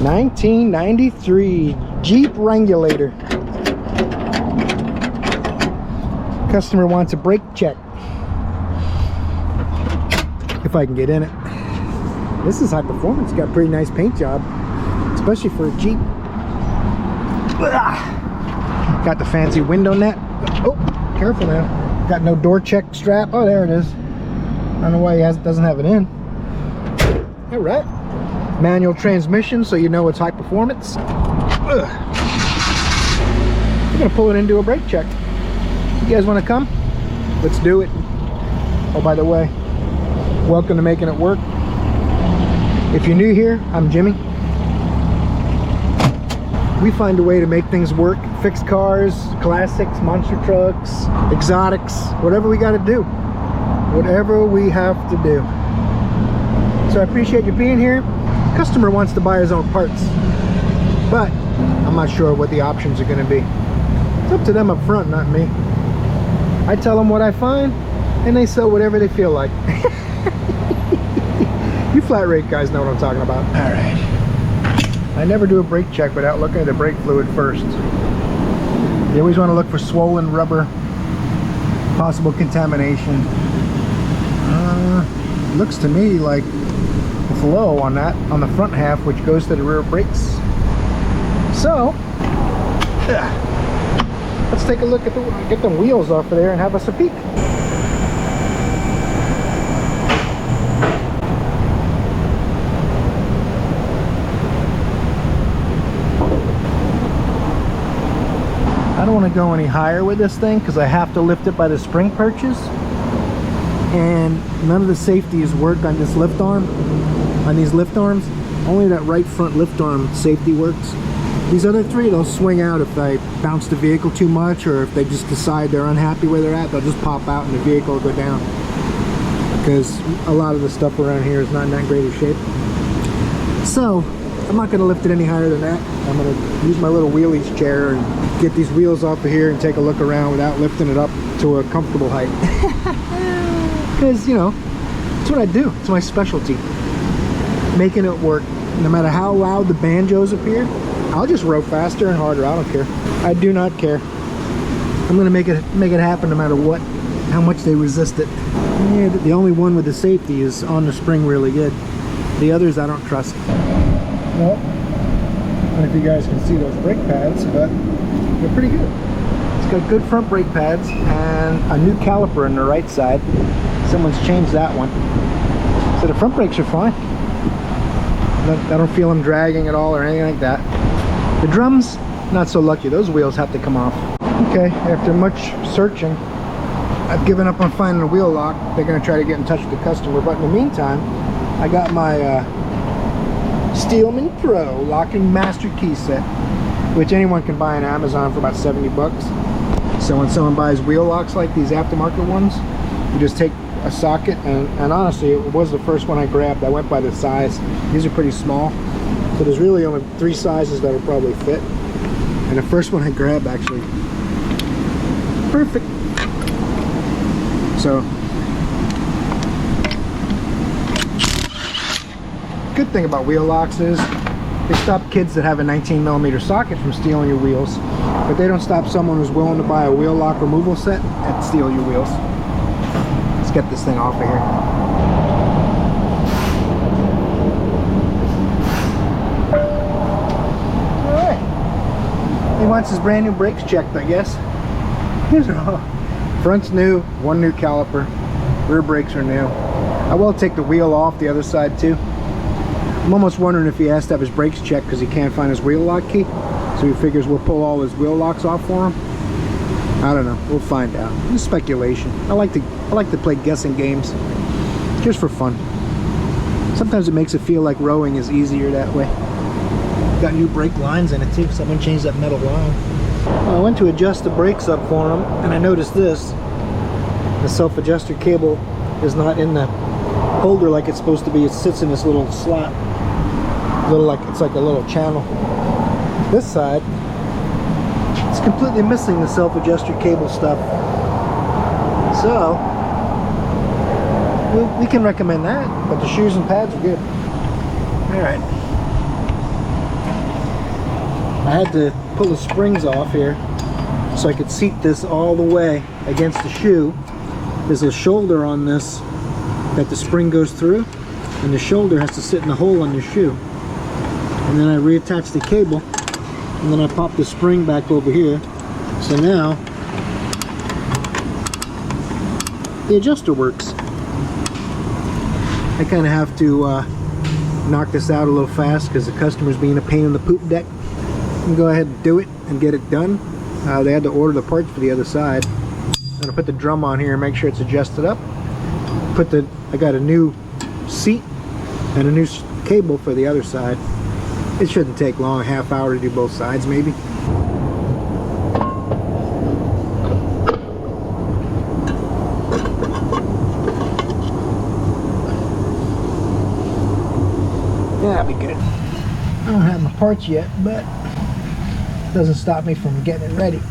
1993 Jeep Wrangulator. Customer wants a brake check. If I can get in it. This is high performance. Got a pretty nice paint job, especially for a Jeep. Got the fancy window net. Oh, careful now. Got no door check strap. Oh, there it is. I don't know why he doesn't have it in. All right. Manual transmission, so you know it's high performance. We're gonna pull it into a brake check. You guys want to come? Let's do it. Oh, by the way, welcome to Making It Work. If you're new here, I'm Jimmy. We find a way to make things work. Fix cars, classics, monster trucks, exotics, whatever we got to do. Whatever we have to do. So I appreciate you being here. Customer wants to buy his own parts, but I'm not sure what the options are going to be. It's up to them up front, not me. I tell them what I find, and they sell whatever they feel like. You flat rate guys know what I'm talking about. All right. I never do a brake check without looking at the brake fluid first. You always want to look for swollen rubber, possible contamination. Looks to me like it's low on that, on the front half, which goes to the rear brakes. So, let's take a look at get the wheels off of there and have us a peek. I don't want to go any higher with this thing because I have to lift it by the spring perches, and none of the safeties work on this lift arm, on these lift arms. Only that right front lift arm safety works. These other three, they'll swing out if I bounce the vehicle too much, or if they just decide they're unhappy where they're at, they'll just pop out and the vehicle will go down, because a lot of the stuff around here is not in that great of shape. So I'm not going to lift it any higher than that. I'm going to use my little wheelies chair and get these wheels off of here and take a look around without lifting it up to a comfortable height. Because, you know, it's what I do. It's my specialty. Making it work. No matter how loud the banjos appear, I'll just row faster and harder. I don't care. I do not care. I'm going to make it happen no matter what, how much they resist it. Yeah, the only one with the safety is on the spring really good. The others I don't trust. Well, I don't know if you guys can see those brake pads, but they're pretty good. It's got good front brake pads and a new caliper on the right side. Someone's changed that one. So the front brakes are fine. I don't feel them dragging at all or anything like that. The drums, not so lucky. Those wheels have to come off. Okay, after much searching, I've given up on finding a wheel lock. They're going to try to get in touch with the customer, but in the meantime, I got my Steelman Pro locking master key set, which anyone can buy on Amazon for about 70 bucks. So when someone buys wheel locks like these aftermarket ones, you just take a socket, and honestly, it was the first one I grabbed. I went by the size. These are pretty small, so there's really only 3 sizes that'll probably fit, and the first one I grabbed actually perfect. So good thing about wheel locks is they stop kids that have a 19mm socket from stealing your wheels, but they don't stop someone who's willing to buy a wheel lock removal set and steal your wheels. Let's get this thing off of here. Alright. He wants his brand new brakes checked, I guess. Front's new, 1 new caliper. Rear brakes are new. I will take the wheel off the other side too. I'm almost wondering if he has to have his brakes checked because he can't find his wheel lock key. So he figures we'll pull all his wheel locks off for him. I don't know. We'll find out. It's speculation. I like to play guessing games just for fun. Sometimes it makes it feel like rowing is easier that way. Got new brake lines in it too. Someone changed that metal line. Well, I went to adjust the brakes up for him, and I noticed this. The self-adjuster cable is not in the holder like it's supposed to be. It sits in this little slot. It's like a little channel. This side, it's completely missing the self-adjuster cable stuff. So we can recommend that, but the shoes and pads are good. All right. I had to pull the springs off here so I could seat this all the way against the shoe. There's a shoulder on this that the spring goes through, and the shoulder has to sit in the hole on your shoe. And then I reattach the cable, and then I pop the spring back over here. So now the adjuster works. I kind of have to knock this out a little fast because the customer's being a pain in the poop deck. And go ahead and do it and get it done. They had to order the parts for the other side. I'm gonna put the drum on here and make sure it's adjusted up. I got a new seat and a new cable for the other side. It shouldn't take long, a half hour to do both sides maybe. Yeah, that'll be good. I don't have my parts yet, but it doesn't stop me from getting it ready.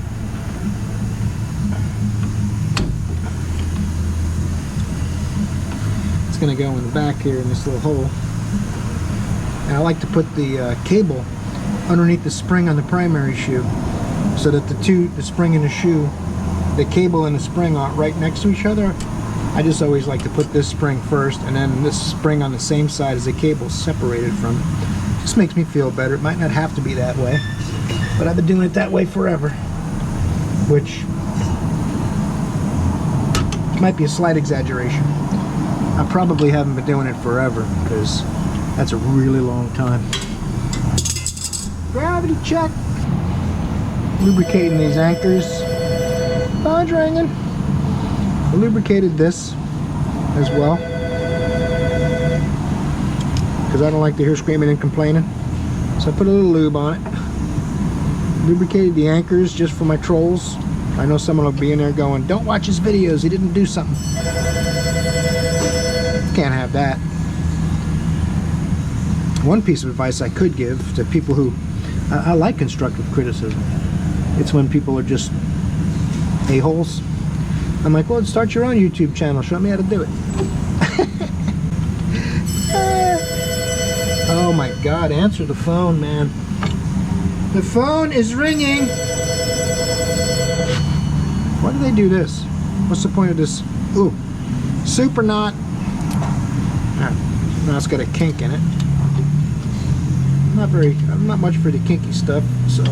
It's going to go in the back here in this little hole. And I like to put the cable underneath the spring on the primary shoe so that the spring and the shoe, the cable and the spring aren't right next to each other. I just always like to put this spring first and then this spring on the same side as the cable separated from it. Just makes me feel better. It might not have to be that way, but I've been doing it that way forever, which might be a slight exaggeration. I probably haven't been doing it forever because that's a really long time. Gravity check. Lubricating these anchors. Phone's ringing. I lubricated this as well because I don't like to hear screaming and complaining. So I put a little lube on it. Lubricated the anchors just for my trolls. I know someone will be in there going, "Don't watch his videos, he didn't do something." Can't have that. One piece of advice I could give to people who I like constructive criticism. It's when people are just a-holes. I'm like, well, start your own YouTube channel. Show me how to do it. Oh my God, answer the phone, man. The phone is ringing. Why do they do this? What's the point of this? Ooh, super knot. Now it's got a kink in it. I'm not much for the kinky stuff, so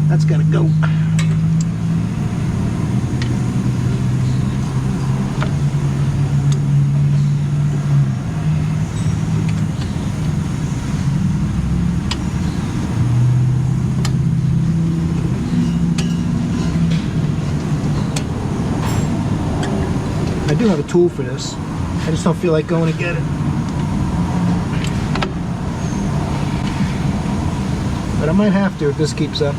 that's gotta go. I do have a tool for this. I just don't feel like going to get it. But I might have to if this keeps up.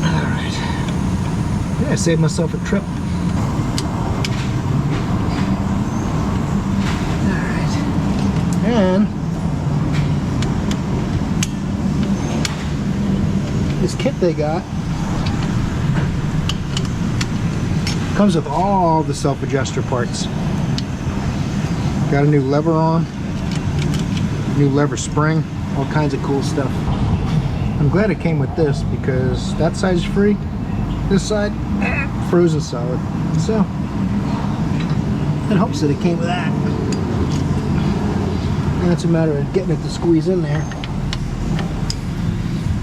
Alright. Yeah, I saved myself a trip. Alright. And this kit they got comes with all the self-adjuster parts. Got a new lever on, new lever spring, all kinds of cool stuff. I'm glad it came with this because that side's free, this side frozen solid. So it helps that it came with that. And it's a matter of getting it to squeeze in there,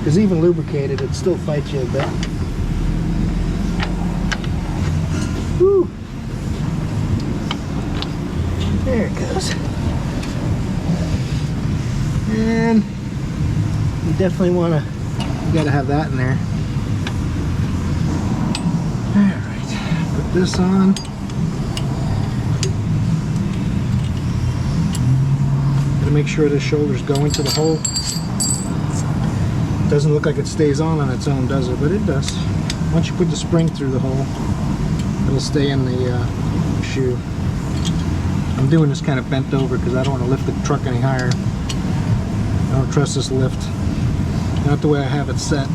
because even lubricated it still fights you a bit. Woo. There it goes. And you definitely want to, you got to have that in there. Alright, put this on. Got to make sure the shoulders go into the hole. Doesn't look like it stays on its own, does it? But it does. Once you put the spring through the hole, it'll stay in the shoe. I'm doing this kind of bent over because I don't want to lift the truck any higher. I don't trust this lift. Not the way I have it set.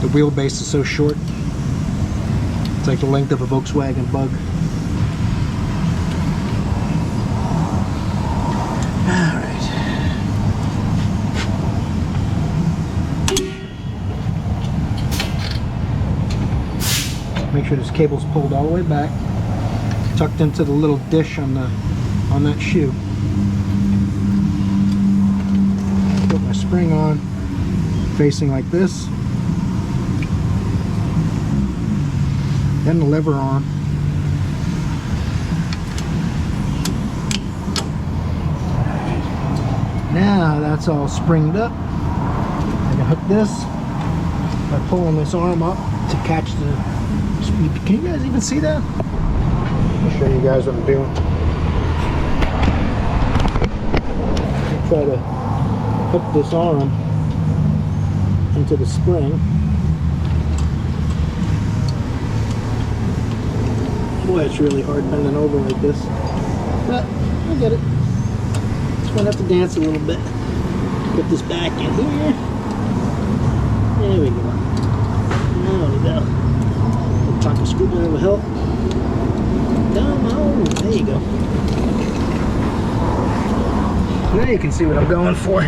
The wheelbase is so short. It's like the length of a Volkswagen Bug. Alright. Make sure this cable's pulled all the way back, tucked into the little dish on that shoe. Put my spring on, facing like this. Then the lever on. Now that's all springed up. I can hook this by pulling this arm up to catch the... Can you guys even see that? I'll show you guys what I'm doing. I'll try to hook this arm into the spring. Boy, it's really hard bending over like this, but I get it. Just gonna have to dance a little bit. Put this back in here. There we go. There we go. Talk a screwdriver will help. Come on, there you go. Now you can see what I'm going for.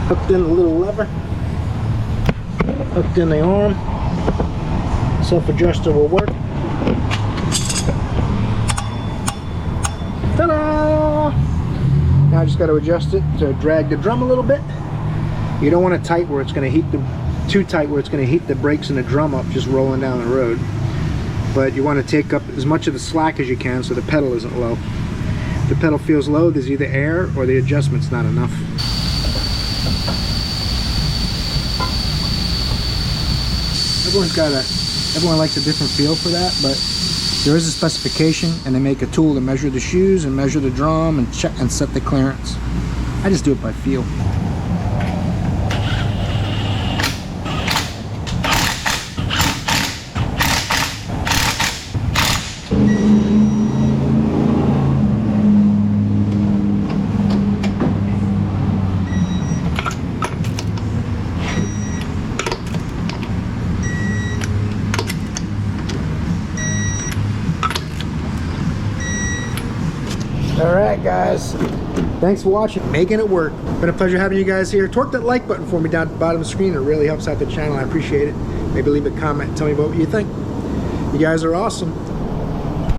Hooked in the little lever. Hooked in the arm. Self-adjuster will work. Ta-da! Now I just got to adjust it to drag the drum a little bit. You don't want it tight where it's going to heat the too tight where it's going to heat the brakes and the drum up just rolling down the road. But you want to take up as much of the slack as you can so the pedal isn't low. If the pedal feels low, there's either air or the adjustment's not enough. Everyone likes a different feel for that, but there is a specification, and they make a tool to measure the shoes and measure the drum and check and set the clearance. I just do it by feel. Alright guys, thanks for watching, making it work. Been a pleasure having you guys here. Torque that like button for me down at the bottom of the screen. It really helps out the channel. I appreciate it. Maybe leave a comment, tell me what you think. You guys are awesome.